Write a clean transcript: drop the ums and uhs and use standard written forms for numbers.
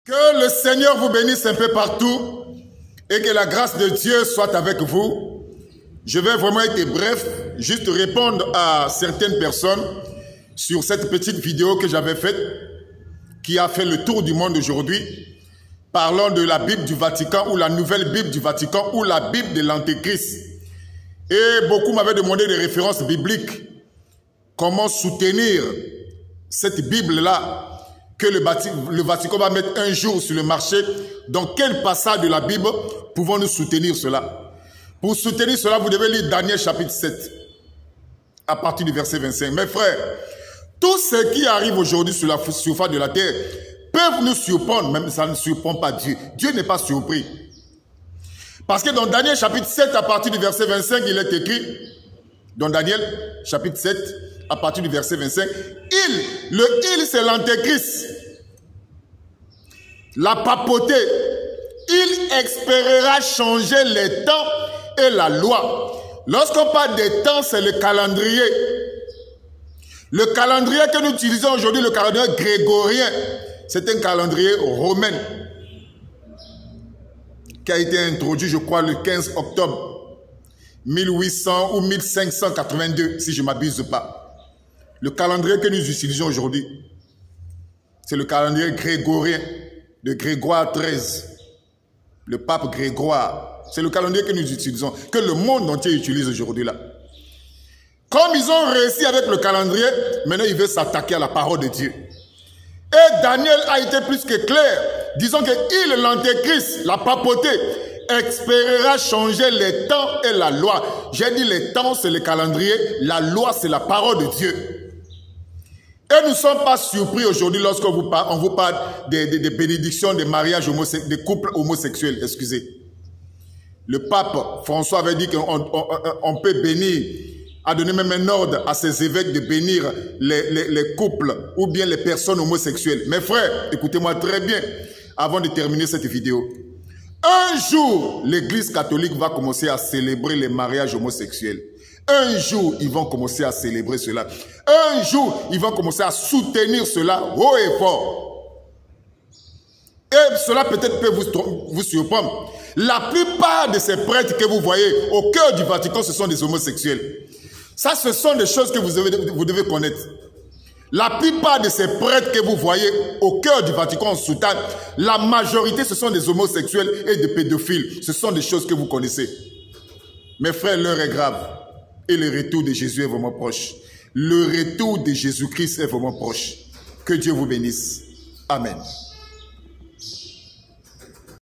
Que le Seigneur vous bénisse un peu partout et que la grâce de Dieu soit avec vous. Je vais vraiment être bref, juste répondre à certaines personnes sur cette petite vidéo que j'avais faite, qui a fait le tour du monde aujourd'hui, parlant de la Bible du Vatican ou la nouvelle Bible du Vatican ou la Bible de l'Antéchrist. Et beaucoup m'avaient demandé des références bibliques. Comment soutenir cette Bible-là que le Vatican va mettre un jour sur le marché. Dans quel passage de la Bible pouvons-nous soutenir cela? Pour soutenir cela, vous devez lire Daniel chapitre 7, à partir du verset 25. Mes frères, tout ce qui arrive aujourd'hui sur la surface de la terre peuvent nous surprendre, même ça ne surprend pas Dieu. Dieu n'est pas surpris. Parce que dans Daniel chapitre 7, à partir du verset 25, il est écrit, dans Daniel chapitre 7, à partir du verset 25, il c'est l'Antéchrist, la papauté, il espérera changer les temps et la loi. Lorsqu'on parle des temps, c'est le calendrier. Le calendrier que nous utilisons aujourd'hui, le calendrier grégorien, c'est un calendrier romain qui a été introduit, je crois, le 15 octobre 1800 ou 1582, si je ne m'abuse pas. Le calendrier que nous utilisons aujourd'hui, c'est le calendrier grégorien de Grégoire XIII, le pape Grégoire. C'est le calendrier que nous utilisons, que le monde entier utilise aujourd'hui là. Comme ils ont réussi avec le calendrier, maintenant ils veulent s'attaquer à la parole de Dieu. Et Daniel a été plus que clair, disant que l'Antéchrist, la papauté, espérera changer les temps et la loi. J'ai dit les temps c'est le calendrier, la loi c'est la parole de Dieu. Et nous ne sommes pas surpris aujourd'hui lorsqu'on vous parle des bénédictions, des mariages homosexuels, des couples homosexuels, excusez. Le pape François avait dit qu'on peut bénir, a donné même un ordre à ses évêques de bénir les couples ou bien les personnes homosexuelles. Mes frères, écoutez-moi très bien avant de terminer cette vidéo. Un jour, l'Église catholique va commencer à célébrer les mariages homosexuels. Un jour, ils vont commencer à célébrer cela. Un jour, ils vont commencer à soutenir cela haut et fort. Et cela peut-être peut vous surprendre. La plupart de ces prêtres que vous voyez au cœur du Vatican, ce sont des homosexuels. Ça, ce sont des choses que vous devez connaître. La plupart de ces prêtres que vous voyez au cœur du Vatican en soutane, la majorité, ce sont des homosexuels et des pédophiles. Ce sont des choses que vous connaissez. Mes frères, l'heure est grave. Et le retour de Jésus est vraiment proche. Le retour de Jésus-Christ est vraiment proche. Que Dieu vous bénisse. Amen.